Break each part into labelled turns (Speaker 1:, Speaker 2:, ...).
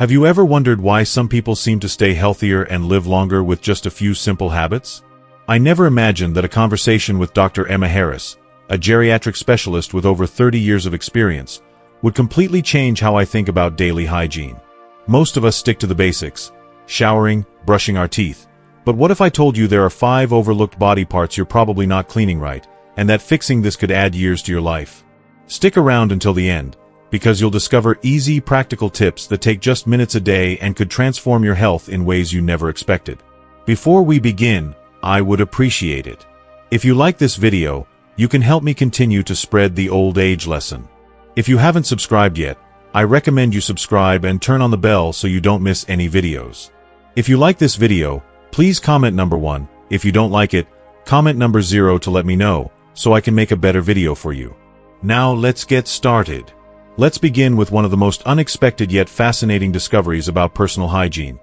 Speaker 1: Have you ever wondered why some people seem to stay healthier and live longer with just a few simple habits? I never imagined that a conversation with Dr. Emma Harris, a geriatric specialist with over 30 years of experience, would completely change how I think about daily hygiene. Most of us stick to the basics: showering, brushing our teeth. But what if I told you there are 5 overlooked body parts you're probably not cleaning right, and that fixing this could add years to your life? Stick around until the end, because you'll discover easy, practical tips that take just minutes a day and could transform your health in ways you never expected. Before we begin, I would appreciate it if you like this video. You can help me continue to spread the old age lesson. If you haven't subscribed yet, I recommend you subscribe and turn on the bell so you don't miss any videos. If you like this video, please comment number 1. If you don't like it, comment number 0 to let me know, so I can make a better video for you. Now let's get started. Let's begin with one of the most unexpected yet fascinating discoveries about personal hygiene.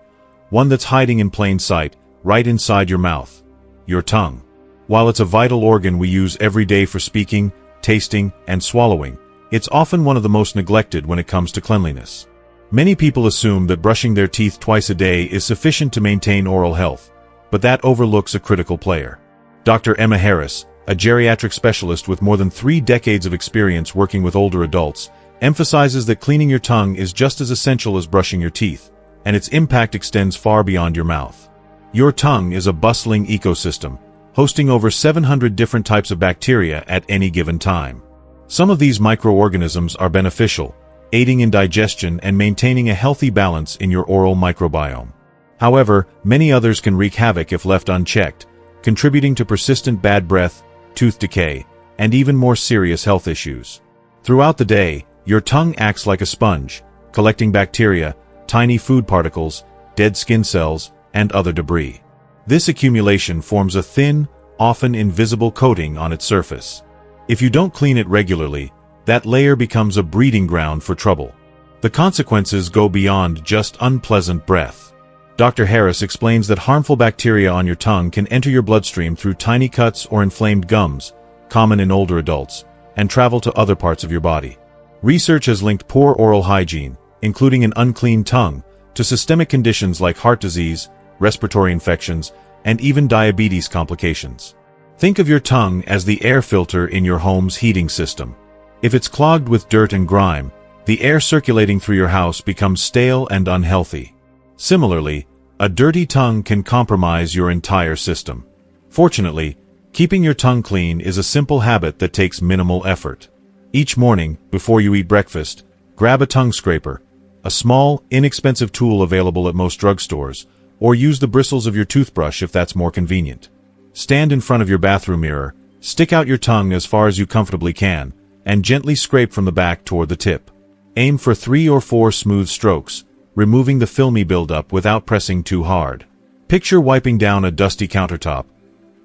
Speaker 1: One that's hiding in plain sight, right inside your mouth: your tongue. While it's a vital organ we use every day for speaking, tasting, and swallowing, it's often one of the most neglected when it comes to cleanliness. Many people assume that brushing their teeth twice a day is sufficient to maintain oral health, but that overlooks a critical player. Dr. Emma Harris, a geriatric specialist with more than 3 decades of experience working with older adults, emphasizes that cleaning your tongue is just as essential as brushing your teeth, and its impact extends far beyond your mouth. Your tongue is a bustling ecosystem, hosting over 700 different types of bacteria at any given time. Some of these microorganisms are beneficial, aiding in digestion and maintaining a healthy balance in your oral microbiome. However, many others can wreak havoc if left unchecked, contributing to persistent bad breath, tooth decay, and even more serious health issues. Throughout the day, your tongue acts like a sponge, collecting bacteria, tiny food particles, dead skin cells, and other debris. This accumulation forms a thin, often invisible coating on its surface. If you don't clean it regularly, that layer becomes a breeding ground for trouble. The consequences go beyond just unpleasant breath. Dr. Harris explains that harmful bacteria on your tongue can enter your bloodstream through tiny cuts or inflamed gums, common in older adults, and travel to other parts of your body. Research has linked poor oral hygiene, including an unclean tongue, to systemic conditions like heart disease, respiratory infections, and even diabetes complications. Think of your tongue as the air filter in your home's heating system. If it's clogged with dirt and grime, the air circulating through your house becomes stale and unhealthy. Similarly, a dirty tongue can compromise your entire system. Fortunately, keeping your tongue clean is a simple habit that takes minimal effort. Each morning, before you eat breakfast, grab a tongue scraper, a small, inexpensive tool available at most drugstores, or use the bristles of your toothbrush if that's more convenient. Stand in front of your bathroom mirror, stick out your tongue as far as you comfortably can, and gently scrape from the back toward the tip. Aim for 3 or 4 smooth strokes, removing the filmy buildup without pressing too hard. Picture wiping down a dusty countertop.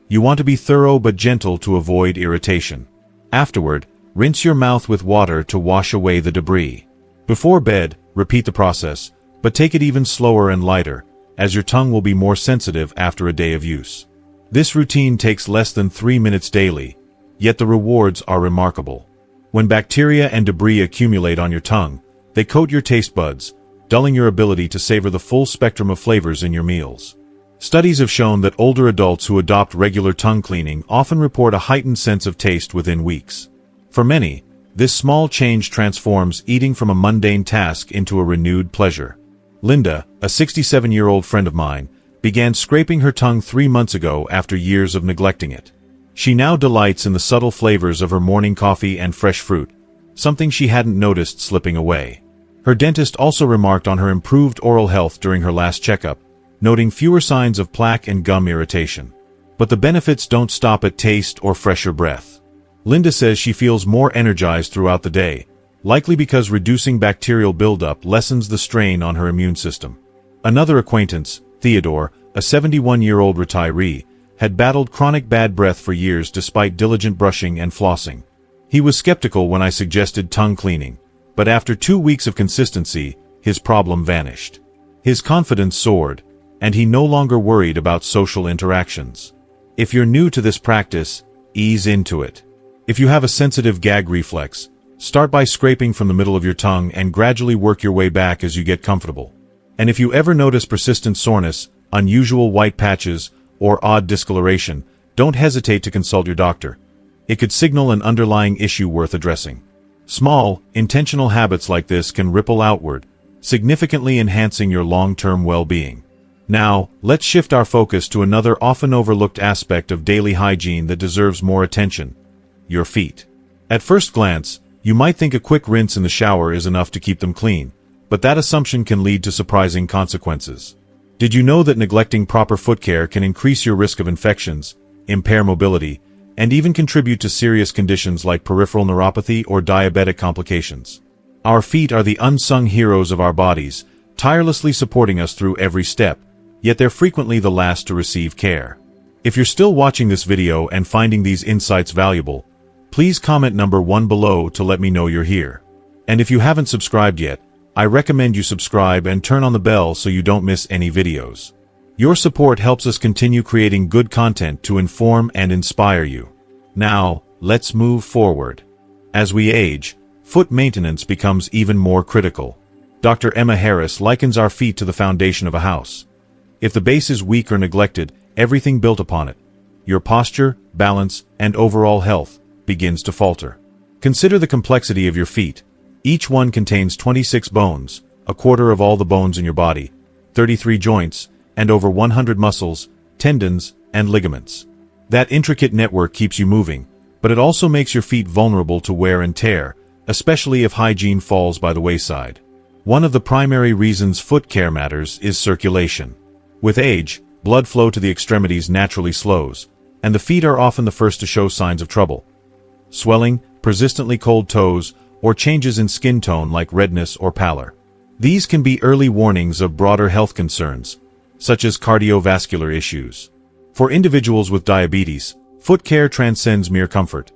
Speaker 1: You want to be thorough but gentle to avoid irritation. Afterward, rinse your mouth with water to wash away the debris. Before bed, repeat the process, but take it even slower and lighter, as your tongue will be more sensitive after a day of use. This routine takes less than 3 minutes daily, yet the rewards are remarkable. When bacteria and debris accumulate on your tongue, they coat your taste buds, dulling your ability to savor the full spectrum of flavors in your meals. Studies have shown that older adults who adopt regular tongue cleaning often report a heightened sense of taste within weeks. For many, this small change transforms eating from a mundane task into a renewed pleasure. Linda, a 67-year-old friend of mine, began scraping her tongue 3 months ago after years of neglecting it. She now delights in the subtle flavors of her morning coffee and fresh fruit, something she hadn't noticed slipping away. Her dentist also remarked on her improved oral health during her last checkup, noting fewer signs of plaque and gum irritation. But the benefits don't stop at taste or fresher breath. Linda says she feels more energized throughout the day, likely because reducing bacterial buildup lessens the strain on her immune system. Another acquaintance, Theodore, a 71-year-old retiree, had battled chronic bad breath for years despite diligent brushing and flossing. He was skeptical when I suggested tongue cleaning, but after 2 weeks of consistency, his problem vanished. His confidence soared, and he no longer worried about social interactions. If you're new to this practice, ease into it. If you have a sensitive gag reflex, start by scraping from the middle of your tongue and gradually work your way back as you get comfortable. And if you ever notice persistent soreness, unusual white patches, or odd discoloration, don't hesitate to consult your doctor. It could signal an underlying issue worth addressing. Small, intentional habits like this can ripple outward, significantly enhancing your long-term well-being. Now, let's shift our focus to another often overlooked aspect of daily hygiene that deserves more attention: your feet. At first glance, you might think a quick rinse in the shower is enough to keep them clean, but that assumption can lead to surprising consequences. Did you know that neglecting proper foot care can increase your risk of infections, impair mobility, and even contribute to serious conditions like peripheral neuropathy or diabetic complications? Our feet are the unsung heroes of our bodies, tirelessly supporting us through every step, yet they're frequently the last to receive care. If you're still watching this video and finding these insights valuable, please comment number 1 below to let me know you're here. And if you haven't subscribed yet, I recommend you subscribe and turn on the bell so you don't miss any videos. Your support helps us continue creating good content to inform and inspire you. Now, let's move forward. As we age, foot maintenance becomes even more critical. Dr. Emma Harris likens our feet to the foundation of a house. If the base is weak or neglected, everything built upon it, your posture, balance, and overall health, begins to falter. Consider the complexity of your feet. Each one contains 26 bones, a quarter of all the bones in your body, 33 joints, and over 100 muscles, tendons, and ligaments. That intricate network keeps you moving, but it also makes your feet vulnerable to wear and tear, especially if hygiene falls by the wayside. One of the primary reasons foot care matters is circulation. With age, blood flow to the extremities naturally slows, and the feet are often the first to show signs of trouble. Swelling, persistently cold toes, or changes in skin tone like redness or pallor. These can be early warnings of broader health concerns, such as cardiovascular issues. For individuals with diabetes, foot care transcends mere comfort.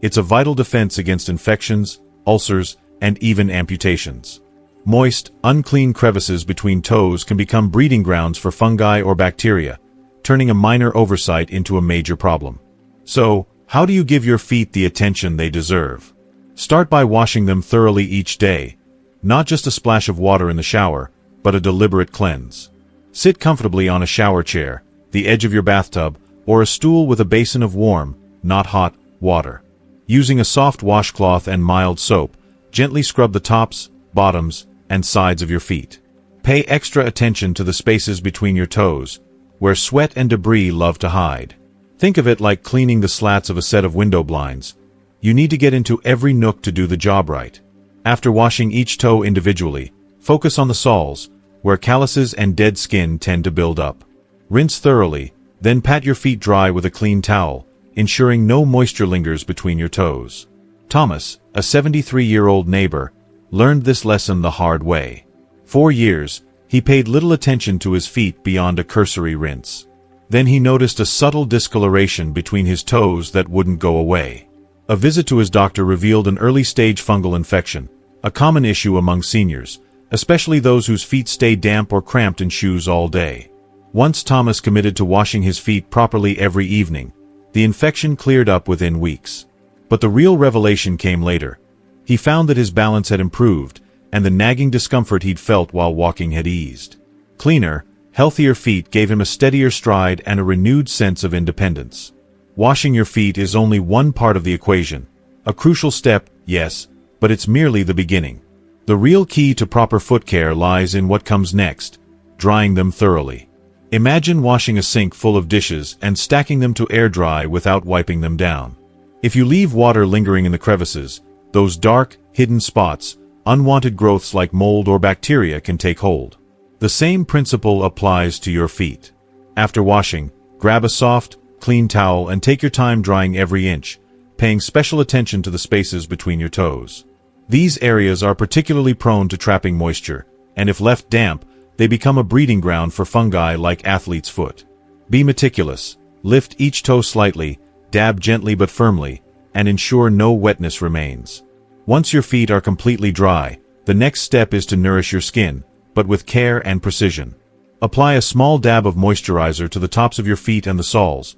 Speaker 1: It's a vital defense against infections, ulcers, and even amputations. Moist, unclean crevices between toes can become breeding grounds for fungi or bacteria, turning a minor oversight into a major problem. So, how do you give your feet the attention they deserve? Start by washing them thoroughly each day, not just a splash of water in the shower, but a deliberate cleanse. Sit comfortably on a shower chair, the edge of your bathtub, or a stool with a basin of warm, not hot, water. Using a soft washcloth and mild soap, gently scrub the tops, bottoms, and sides of your feet. Pay extra attention to the spaces between your toes, where sweat and debris love to hide. Think of it like cleaning the slats of a set of window blinds. You need to get into every nook to do the job right. After washing each toe individually, focus on the soles, where calluses and dead skin tend to build up. Rinse thoroughly, then pat your feet dry with a clean towel, ensuring no moisture lingers between your toes. Thomas, a 73-year-old neighbor, learned this lesson the hard way. For years, he paid little attention to his feet beyond a cursory rinse. Then he noticed a subtle discoloration between his toes that wouldn't go away. A visit to his doctor revealed an early-stage fungal infection, a common issue among seniors, especially those whose feet stay damp or cramped in shoes all day. Once Thomas committed to washing his feet properly every evening, the infection cleared up within weeks. But the real revelation came later. He found that his balance had improved, and the nagging discomfort he'd felt while walking had eased. Cleaner, healthier feet gave him a steadier stride and a renewed sense of independence. Washing your feet is only one part of the equation. A crucial step, yes, but it's merely the beginning. The real key to proper foot care lies in what comes next: drying them thoroughly. Imagine washing a sink full of dishes and stacking them to air dry without wiping them down. If you leave water lingering in the crevices, those dark, hidden spots, unwanted growths like mold or bacteria can take hold. The same principle applies to your feet. After washing, grab a soft, clean towel and take your time drying every inch, paying special attention to the spaces between your toes. These areas are particularly prone to trapping moisture, and if left damp, they become a breeding ground for fungi like athlete's foot. Be meticulous. Lift each toe slightly, dab gently but firmly, and ensure no wetness remains. Once your feet are completely dry, the next step is to nourish your skin, but with care and precision. Apply a small dab of moisturizer to the tops of your feet and the soles,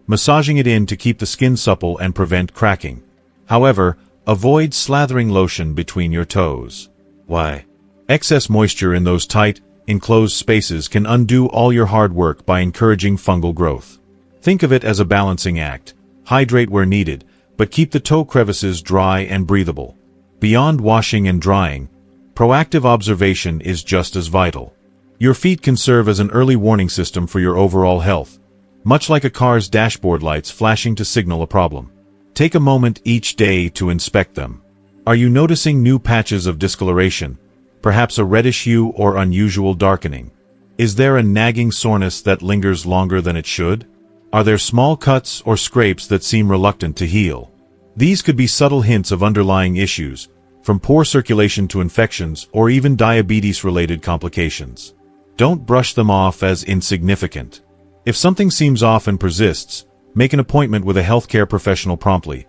Speaker 1: massaging it in to keep the skin supple and prevent cracking. However, avoid slathering lotion between your toes. Why? Excess moisture in those tight, enclosed spaces can undo all your hard work by encouraging fungal growth. Think of it as a balancing act. Hydrate where needed, but keep the toe crevices dry and breathable. Beyond washing and drying, proactive observation is just as vital. Your feet can serve as an early warning system for your overall health, much like a car's dashboard lights flashing to signal a problem. Take a moment each day to inspect them. Are you noticing new patches of discoloration, perhaps a reddish hue or unusual darkening? Is there a nagging soreness that lingers longer than it should? Are there small cuts or scrapes that seem reluctant to heal? These could be subtle hints of underlying issues, from poor circulation to infections or even diabetes-related complications. Don't brush them off as insignificant. If something seems off and persists, make an appointment with a healthcare professional promptly.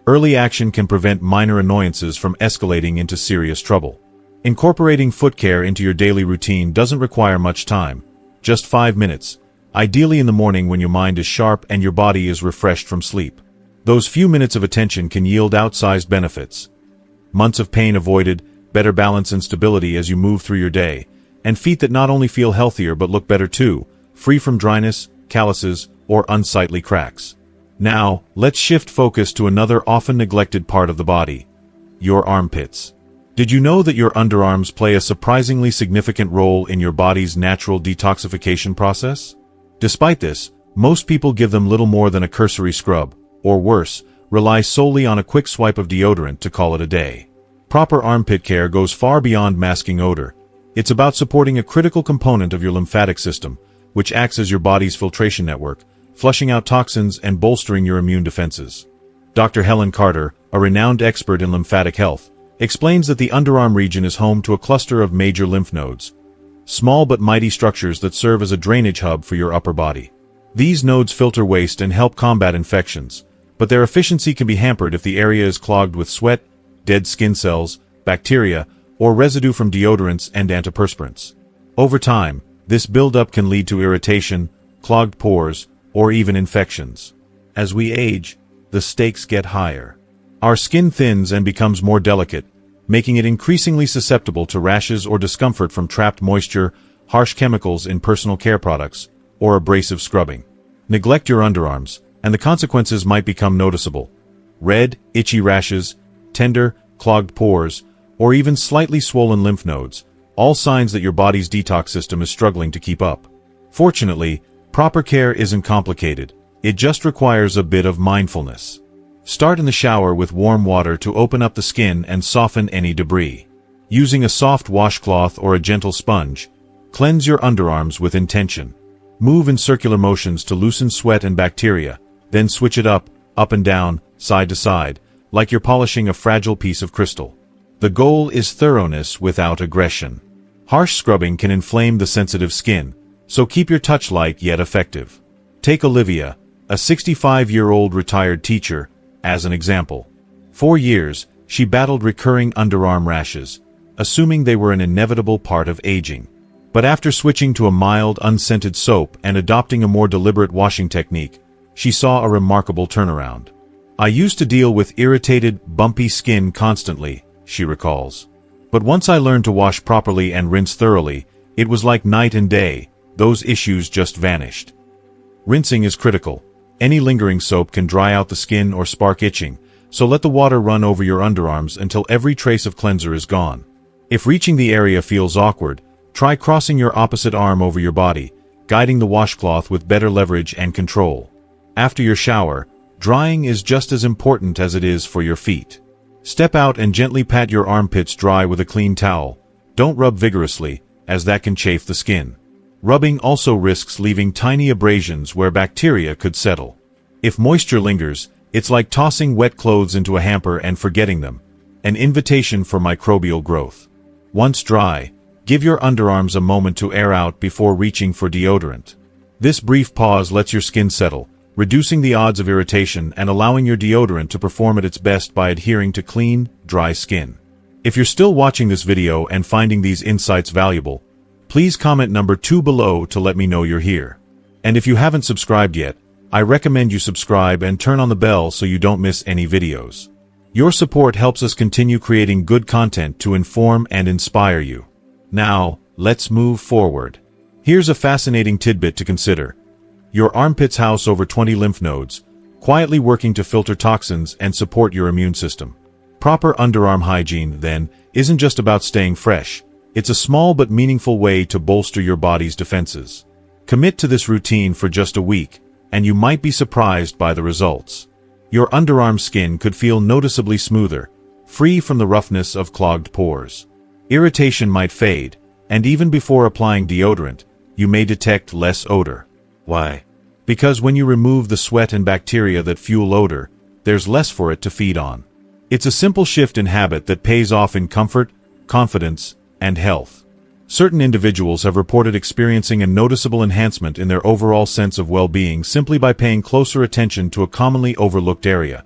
Speaker 1: Early action can prevent minor annoyances from escalating into serious trouble. Incorporating foot care into your daily routine doesn't require much time, just 5 minutes, ideally in the morning when your mind is sharp and your body is refreshed from sleep. Those few minutes of attention can yield outsized benefits. Months of pain avoided, better balance and stability as you move through your day, and feet that not only feel healthier but look better too, free from dryness, calluses, or unsightly cracks. Now, let's shift focus to another often neglected part of the body: your armpits. Did you know that your underarms play a surprisingly significant role in your body's natural detoxification process? Despite this, most people give them little more than a cursory scrub, or worse, rely solely on a quick swipe of deodorant to call it a day. Proper armpit care goes far beyond masking odor. It's about supporting a critical component of your lymphatic system, which acts as your body's filtration network, flushing out toxins and bolstering your immune defenses. Dr. Helen Carter, a renowned expert in lymphatic health, explains that the underarm region is home to a cluster of major lymph nodes, small but mighty structures that serve as a drainage hub for your upper body. These nodes filter waste and help combat infections, but their efficiency can be hampered if the area is clogged with sweat, dead skin cells, bacteria, or residue from deodorants and antiperspirants. Over time, this buildup can lead to irritation, clogged pores, or even infections. As we age, the stakes get higher. Our skin thins and becomes more delicate, making it increasingly susceptible to rashes or discomfort from trapped moisture, harsh chemicals in personal care products, or abrasive scrubbing. Neglect your underarms, and the consequences might become noticeable. Red, itchy rashes, tender, clogged pores, or even slightly swollen lymph nodes, all signs that your body's detox system is struggling to keep up. Fortunately, proper care isn't complicated. It just requires a bit of mindfulness. Start in the shower with warm water to open up the skin and soften any debris. Using a soft washcloth or a gentle sponge, cleanse your underarms with intention. Move in circular motions to loosen sweat and bacteria, then switch it up and down, side to side, like you're polishing a fragile piece of crystal. The goal is thoroughness without aggression. Harsh scrubbing can inflame the sensitive skin, so keep your touch light yet effective. Take Olivia, a 65-year-old retired teacher, as an example. For years, she battled recurring underarm rashes, assuming they were an inevitable part of aging. But after switching to a mild, unscented soap and adopting a more deliberate washing technique, she saw a remarkable turnaround. "I used to deal with irritated, bumpy skin constantly," she recalls. "But once I learned to wash properly and rinse thoroughly, it was like night and day. Those issues just vanished." Rinsing is critical. Any lingering soap can dry out the skin or spark itching, so let the water run over your underarms until every trace of cleanser is gone. If reaching the area feels awkward, try crossing your opposite arm over your body, guiding the washcloth with better leverage and control. After your shower, drying is just as important as it is for your feet. Step out and gently pat your armpits dry with a clean towel. Don't rub vigorously, as that can chafe the skin. Rubbing also risks leaving tiny abrasions where bacteria could settle. If moisture lingers, it's like tossing wet clothes into a hamper and forgetting them, an invitation for microbial growth. Once dry, give your underarms a moment to air out before reaching for deodorant. This brief pause lets your skin settle, reducing the odds of irritation and allowing your deodorant to perform at its best by adhering to clean, dry skin. If you're still watching this video and finding these insights valuable, please comment number 2 below to let me know you're here. And if you haven't subscribed yet, I recommend you subscribe and turn on the bell so you don't miss any videos. Your support helps us continue creating good content to inform and inspire you. Now, let's move forward. Here's a fascinating tidbit to consider. Your armpits house over 20 lymph nodes, quietly working to filter toxins and support your immune system. Proper underarm hygiene, then, isn't just about staying fresh. It's a small but meaningful way to bolster your body's defenses. Commit to this routine for just a week, and you might be surprised by the results. Your underarm skin could feel noticeably smoother, free from the roughness of clogged pores. Irritation might fade, and even before applying deodorant, you may detect less odor. Why? Because when you remove the sweat and bacteria that fuel odor, there's less for it to feed on. It's a simple shift in habit that pays off in comfort, confidence, and health. Certain individuals have reported experiencing a noticeable enhancement in their overall sense of well-being simply by paying closer attention to a commonly overlooked area: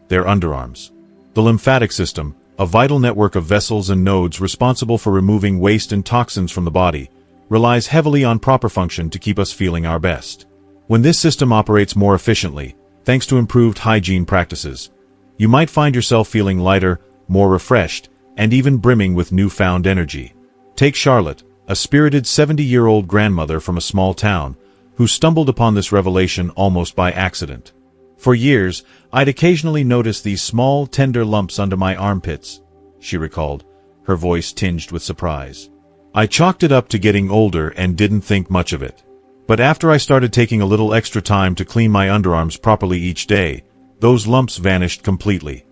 Speaker 1: their underarms. The lymphatic system, a vital network of vessels and nodes responsible for removing waste and toxins from the body, relies heavily on proper function to keep us feeling our best. When this system operates more efficiently, thanks to improved hygiene practices, you might find yourself feeling lighter, more refreshed, and even brimming with newfound energy. Take Charlotte, a spirited 70-year-old grandmother from a small town, who stumbled upon this revelation almost by accident. For years, I'd occasionally notice these small, tender lumps under my armpits, she recalled, her voice tinged with surprise. I chalked it up to getting older and didn't think much of it. But after I started taking a little extra time to clean my underarms properly each day, those lumps vanished completely.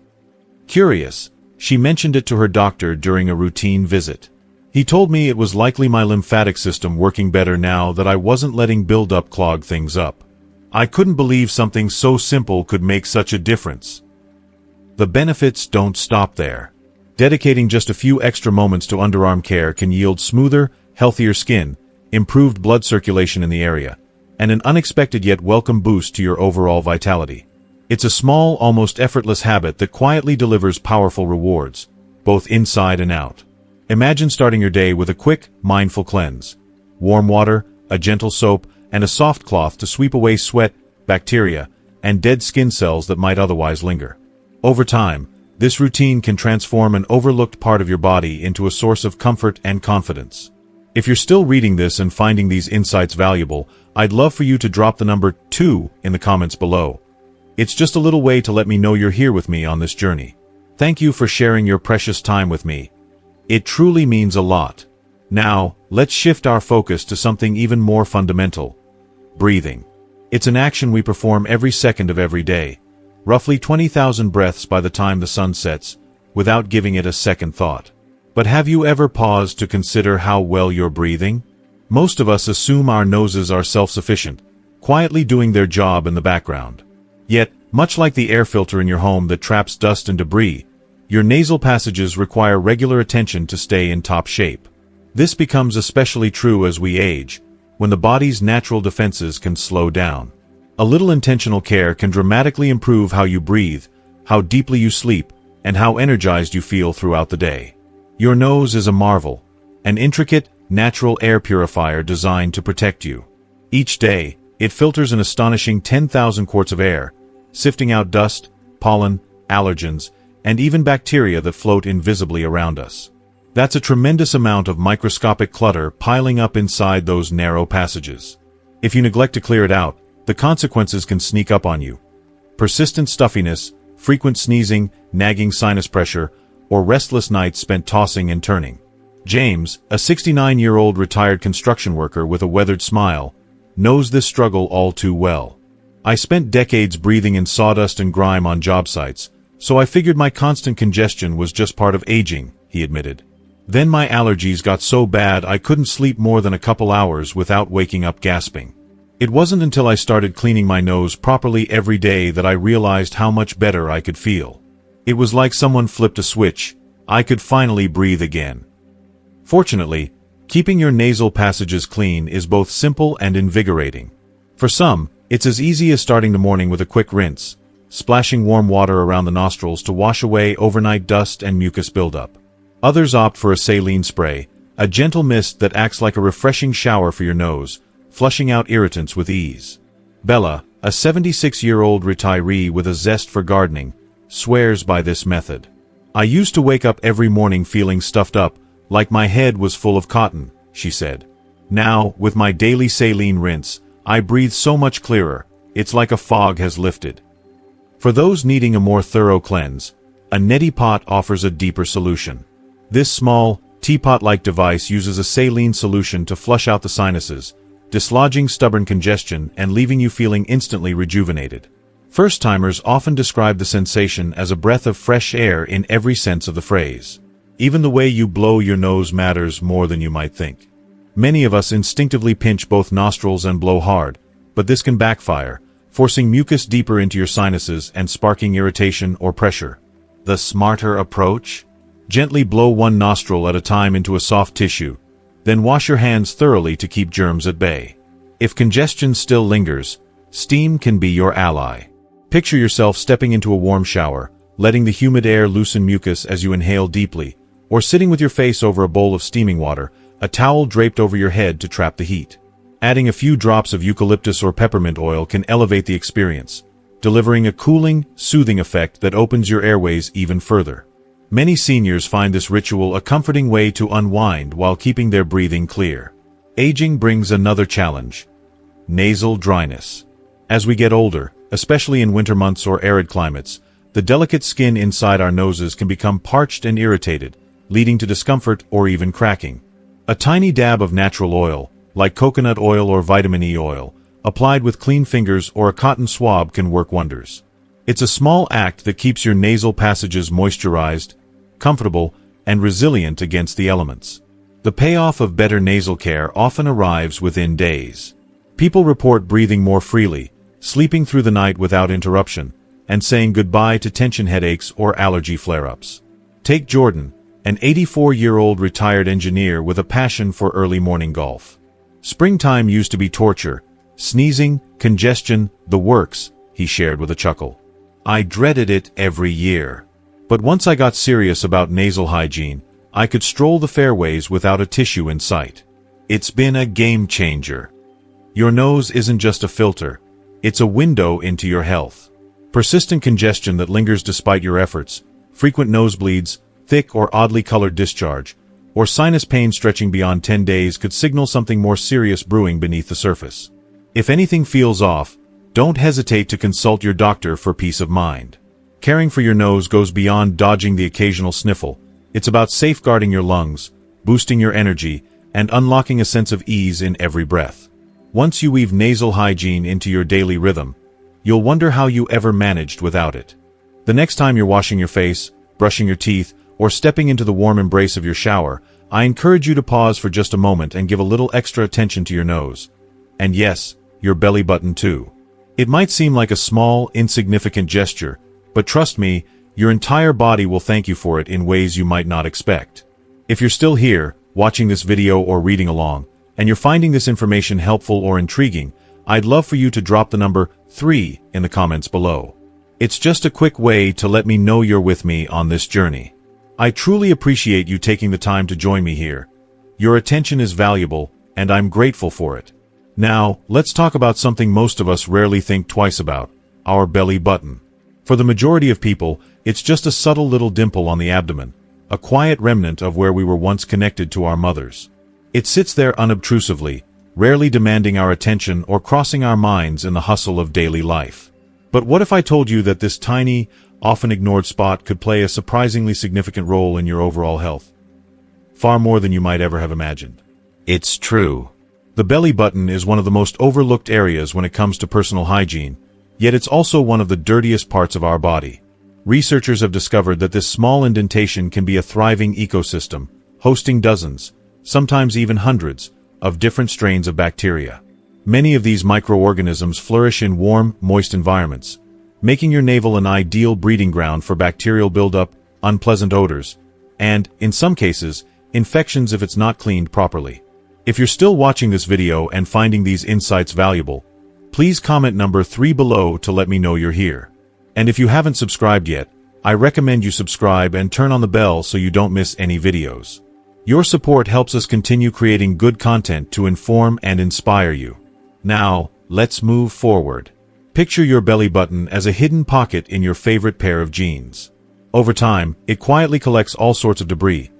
Speaker 1: Curious, she mentioned it to her doctor during a routine visit. He told me it was likely my lymphatic system working better now that I wasn't letting build-up clog things up. I couldn't believe something so simple could make such a difference. The benefits don't stop there. Dedicating just a few extra moments to underarm care can yield smoother, healthier skin, improved blood circulation in the area, and an unexpected yet welcome boost to your overall vitality. It's a small, almost effortless habit that quietly delivers powerful rewards, both inside and out. Imagine starting your day with a quick, mindful cleanse. Warm water, a gentle soap, and a soft cloth to sweep away sweat, bacteria, and dead skin cells that might otherwise linger. Over time, this routine can transform an overlooked part of your body into a source of comfort and confidence. If you're still reading this and finding these insights valuable, I'd love for you to drop the number 2 in the comments below. It's just a little way to let me know you're here with me on this journey. Thank you for sharing your precious time with me. It truly means a lot. Now, let's shift our focus to something even more fundamental: breathing. It's an action we perform every second of every day, roughly 20,000 breaths by the time the sun sets, without giving it a second thought. But have you ever paused to consider how well you're breathing? Most of us assume our noses are self-sufficient, quietly doing their job in the background. Yet, much like the air filter in your home that traps dust and debris, your nasal passages require regular attention to stay in top shape. This becomes especially true as we age, when the body's natural defenses can slow down. A little intentional care can dramatically improve how you breathe, how deeply you sleep, and how energized you feel throughout the day. Your nose is a marvel, an intricate, natural air purifier designed to protect you. Each day, it filters an astonishing 10,000 quarts of air, sifting out dust, pollen, allergens, and even bacteria that float invisibly around us. That's a tremendous amount of microscopic clutter piling up inside those narrow passages. If you neglect to clear it out, the consequences can sneak up on you. Persistent stuffiness, frequent sneezing, nagging sinus pressure, or restless nights spent tossing and turning. James, a 69-year-old retired construction worker with a weathered smile, knows this struggle all too well. I spent decades breathing in sawdust and grime on job sites, so I figured my constant congestion was just part of aging, he admitted. Then my allergies got so bad I couldn't sleep more than a couple hours without waking up gasping. It wasn't until I started cleaning my nose properly every day that I realized how much better I could feel. It was like someone flipped a switch. I could finally breathe again. Fortunately, keeping your nasal passages clean is both simple and invigorating. For some, it's as easy as starting the morning with a quick rinse, splashing warm water around the nostrils to wash away overnight dust and mucus buildup. Others opt for a saline spray, a gentle mist that acts like a refreshing shower for your nose, flushing out irritants with ease. Bella, a 76-year-old retiree with a zest for gardening, swears by this method. I used to wake up every morning feeling stuffed up, like my head was full of cotton, she said. "Now, with my daily saline rinse, I breathe so much clearer, it's like a fog has lifted." For those needing a more thorough cleanse, a neti pot offers a deeper solution. This small, teapot-like device uses a saline solution to flush out the sinuses, dislodging stubborn congestion and leaving you feeling instantly rejuvenated. First-timers often describe the sensation as a breath of fresh air in every sense of the phrase. Even the way you blow your nose matters more than you might think. Many of us instinctively pinch both nostrils and blow hard, but this can backfire, forcing mucus deeper into your sinuses and sparking irritation or pressure. The smarter approach? Gently blow one nostril at a time into a soft tissue, then wash your hands thoroughly to keep germs at bay. If congestion still lingers, steam can be your ally. Picture yourself stepping into a warm shower, letting the humid air loosen mucus as you inhale deeply, or sitting with your face over a bowl of steaming water, a towel draped over your head to trap the heat. Adding a few drops of eucalyptus or peppermint oil can elevate the experience, delivering a cooling, soothing effect that opens your airways even further. Many seniors find this ritual a comforting way to unwind while keeping their breathing clear. Aging brings another challenge: nasal dryness. As we get older, especially in winter months or arid climates, the delicate skin inside our noses can become parched and irritated, leading to discomfort or even cracking. A tiny dab of natural oil, like coconut oil or vitamin E oil, applied with clean fingers or a cotton swab can work wonders. It's a small act that keeps your nasal passages moisturized, comfortable, and resilient against the elements. The payoff of better nasal care often arrives within days. People report breathing more freely, sleeping through the night without interruption, and saying goodbye to tension headaches or allergy flare-ups. Take Jordan, an 84-year-old retired engineer with a passion for early morning golf. "Springtime used to be torture. Sneezing, congestion, the works," he shared with a chuckle. "I dreaded it every year. But once I got serious about nasal hygiene, I could stroll the fairways without a tissue in sight. It's been a game changer. Your nose isn't just a filter, it's a window into your health. Persistent congestion that lingers despite your efforts, frequent nosebleeds, thick or oddly colored discharge, or sinus pain stretching beyond 10 days could signal something more serious brewing beneath the surface. If anything feels off, don't hesitate to consult your doctor for peace of mind. Caring for your nose goes beyond dodging the occasional sniffle. It's about safeguarding your lungs, boosting your energy, and unlocking a sense of ease in every breath. Once you weave nasal hygiene into your daily rhythm, you'll wonder how you ever managed without it. The next time you're washing your face, brushing your teeth, or stepping into the warm embrace of your shower, I encourage you to pause for just a moment and give a little extra attention to your nose. And yes, your belly button too. It might seem like a small, insignificant gesture, but trust me, your entire body will thank you for it in ways you might not expect. If you're still here, watching this video or reading along, and you're finding this information helpful or intriguing, I'd love for you to drop the number 3 in the comments below. It's just a quick way to let me know you're with me on this journey. I truly appreciate you taking the time to join me here. Your attention is valuable, and I'm grateful for it. Now, let's talk about something most of us rarely think twice about: our belly button. For the majority of people, it's just a subtle little dimple on the abdomen, a quiet remnant of where we were once connected to our mothers. It sits there unobtrusively, rarely demanding our attention or crossing our minds in the hustle of daily life. But what if I told you that this tiny, often ignored spot could play a surprisingly significant role in your overall health? Far more than you might ever have imagined. It's true. The belly button is one of the most overlooked areas when it comes to personal hygiene, yet it's also one of the dirtiest parts of our body. Researchers have discovered that this small indentation can be a thriving ecosystem, hosting dozens, sometimes even hundreds, of different strains of bacteria. Many of these microorganisms flourish in warm, moist environments, making your navel an ideal breeding ground for bacterial buildup, unpleasant odors, and, in some cases, infections if it's not cleaned properly. If you're still watching this video and finding these insights valuable, please comment number 3 below to let me know you're here. And if you haven't subscribed yet, I recommend you subscribe and turn on the bell so you don't miss any videos. Your support helps us continue creating good content to inform and inspire you. Now, let's move forward. Picture your belly button as a hidden pocket in your favorite pair of jeans. Over time, it quietly collects all sorts of debris: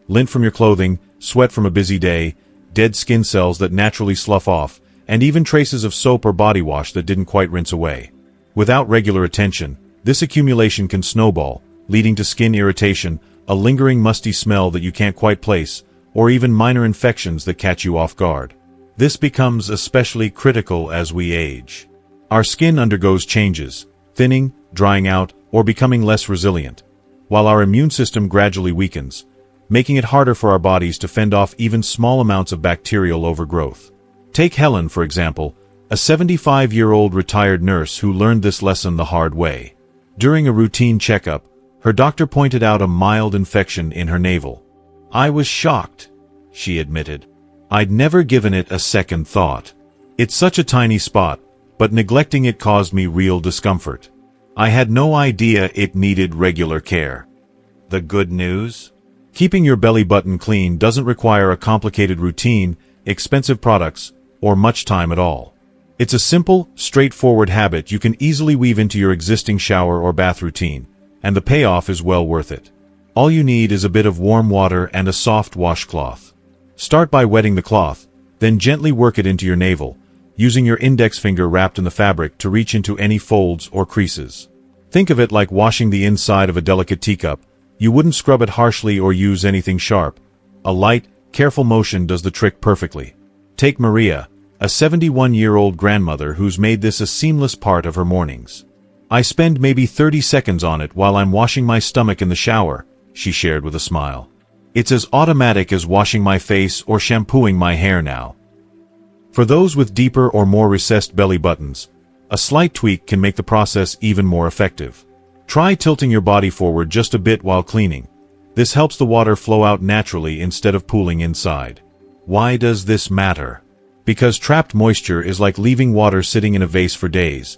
Speaker 1: lint from your clothing, sweat from a busy day, dead skin cells that naturally slough off, and even traces of soap or body wash that didn't quite rinse away. Without regular attention, this accumulation can snowball, leading to skin irritation, a lingering musty smell that you can't quite place, or even minor infections that catch you off guard. This becomes especially critical as we age. Our skin undergoes changes, thinning, drying out, or becoming less resilient, while our immune system gradually weakens, making it harder for our bodies to fend off even small amounts of bacterial overgrowth. Take Helen, for example, a 75-year-old retired nurse who learned this lesson the hard way. During a routine checkup, her doctor pointed out a mild infection in her navel. "I was shocked," she admitted. "I'd never given it a second thought. It's such a tiny spot, but neglecting it caused me real discomfort. I had no idea it needed regular care." The good news? Keeping your belly button clean doesn't require a complicated routine, expensive products, or much time at all. It's a simple, straightforward habit you can easily weave into your existing shower or bath routine, and the payoff is well worth it. All you need is a bit of warm water and a soft washcloth. Start by wetting the cloth, then gently work it into your navel, using your index finger wrapped in the fabric to reach into any folds or creases. Think of it like washing the inside of a delicate teacup. You wouldn't scrub it harshly or use anything sharp. A light, careful motion does the trick perfectly. Take Maria, a 71-year-old grandmother who's made this a seamless part of her mornings. "I spend maybe 30 seconds on it while I'm washing my stomach in the shower," she shared with a smile. "It's as automatic as washing my face or shampooing my hair now." For those with deeper or more recessed belly buttons, a slight tweak can make the process even more effective. Try tilting your body forward just a bit while cleaning. This helps the water flow out naturally instead of pooling inside. Why does this matter? Because trapped moisture is like leaving water sitting in a vase for days.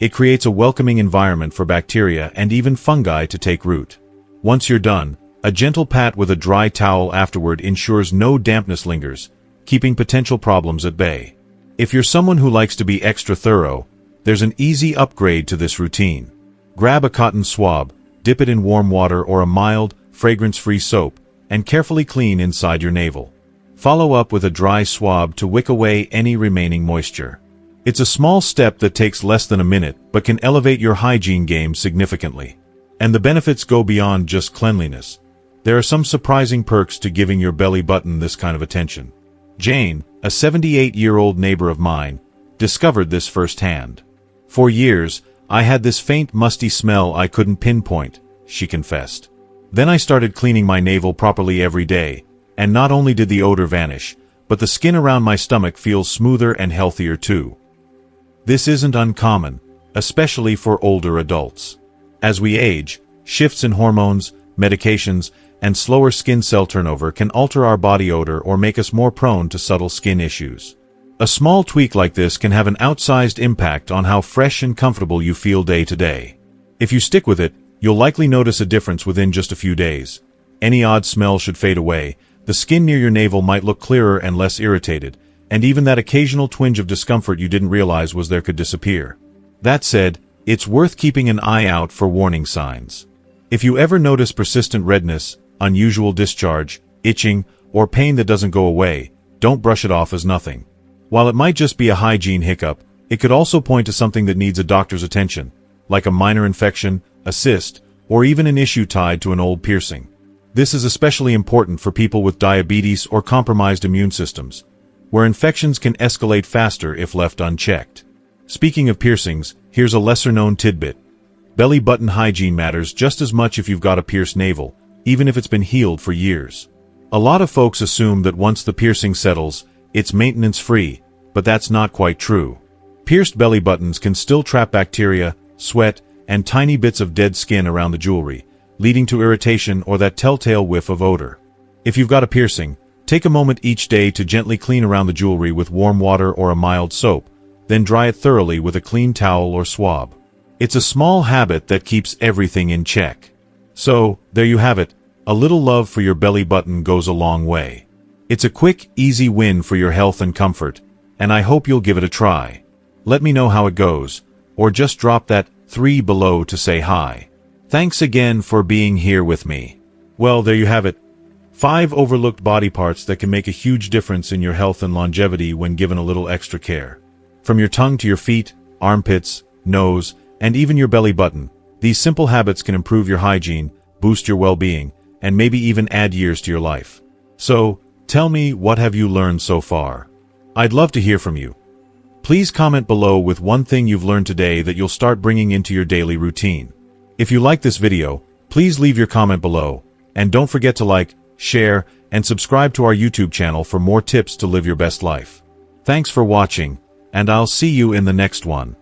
Speaker 1: It creates a welcoming environment for bacteria and even fungi to take root. Once you're done, a gentle pat with a dry towel afterward ensures no dampness lingers, keeping potential problems at bay. If you're someone who likes to be extra thorough, there's an easy upgrade to this routine. Grab a cotton swab, dip it in warm water or a mild, fragrance-free soap, and carefully clean inside your navel. Follow up with a dry swab to wick away any remaining moisture. It's a small step that takes less than a minute, but can elevate your hygiene game significantly. And the benefits go beyond just cleanliness. There are some surprising perks to giving your belly button this kind of attention. Jane, a 78-year-old neighbor of mine, discovered this firsthand. "For years, I had this faint musty smell I couldn't pinpoint," she confessed. "Then I started cleaning my navel properly every day, and not only did the odor vanish, but the skin around my stomach feels smoother and healthier too." This isn't uncommon, especially for older adults. As we age, shifts in hormones, medications, and slower skin cell turnover can alter our body odor or make us more prone to subtle skin issues. A small tweak like this can have an outsized impact on how fresh and comfortable you feel day to day. If you stick with it, you'll likely notice a difference within just a few days. Any odd smell should fade away, the skin near your navel might look clearer and less irritated, and even that occasional twinge of discomfort you didn't realize was there could disappear. That said, it's worth keeping an eye out for warning signs. If you ever notice persistent redness, unusual discharge, itching, or pain that doesn't go away, don't brush it off as nothing. While it might just be a hygiene hiccup, it could also point to something that needs a doctor's attention, like a minor infection, a cyst, or even an issue tied to an old piercing. This is especially important for people with diabetes or compromised immune systems, where infections can escalate faster if left unchecked. Speaking of piercings, here's a lesser-known tidbit. Belly button hygiene matters just as much if you've got a pierced navel, even if it's been healed for years. A lot of folks assume that once the piercing settles, it's maintenance-free, but that's not quite true. Pierced belly buttons can still trap bacteria, sweat, and tiny bits of dead skin around the jewelry, leading to irritation or that telltale whiff of odor. If you've got a piercing, take a moment each day to gently clean around the jewelry with warm water or a mild soap, then dry it thoroughly with a clean towel or swab. It's a small habit that keeps everything in check. So, there you have it. A little love for your belly button goes a long way. It's a quick, easy win for your health and comfort, and I hope you'll give it a try. Let me know how it goes, or just drop that 3 below to say hi. Thanks again for being here with me. Well, there you have it. 5 overlooked body parts that can make a huge difference in your health and longevity when given a little extra care. From your tongue to your feet, armpits, nose, and even your belly button, these simple habits can improve your hygiene, boost your well-being, and maybe even add years to your life. So, tell me, what have you learned so far? I'd love to hear from you. Please comment below with one thing you've learned today that you'll start bringing into your daily routine. If you like this video, please leave your comment below, and don't forget to like, share, and subscribe to our YouTube channel for more tips to live your best life. Thanks for watching, and I'll see you in the next one.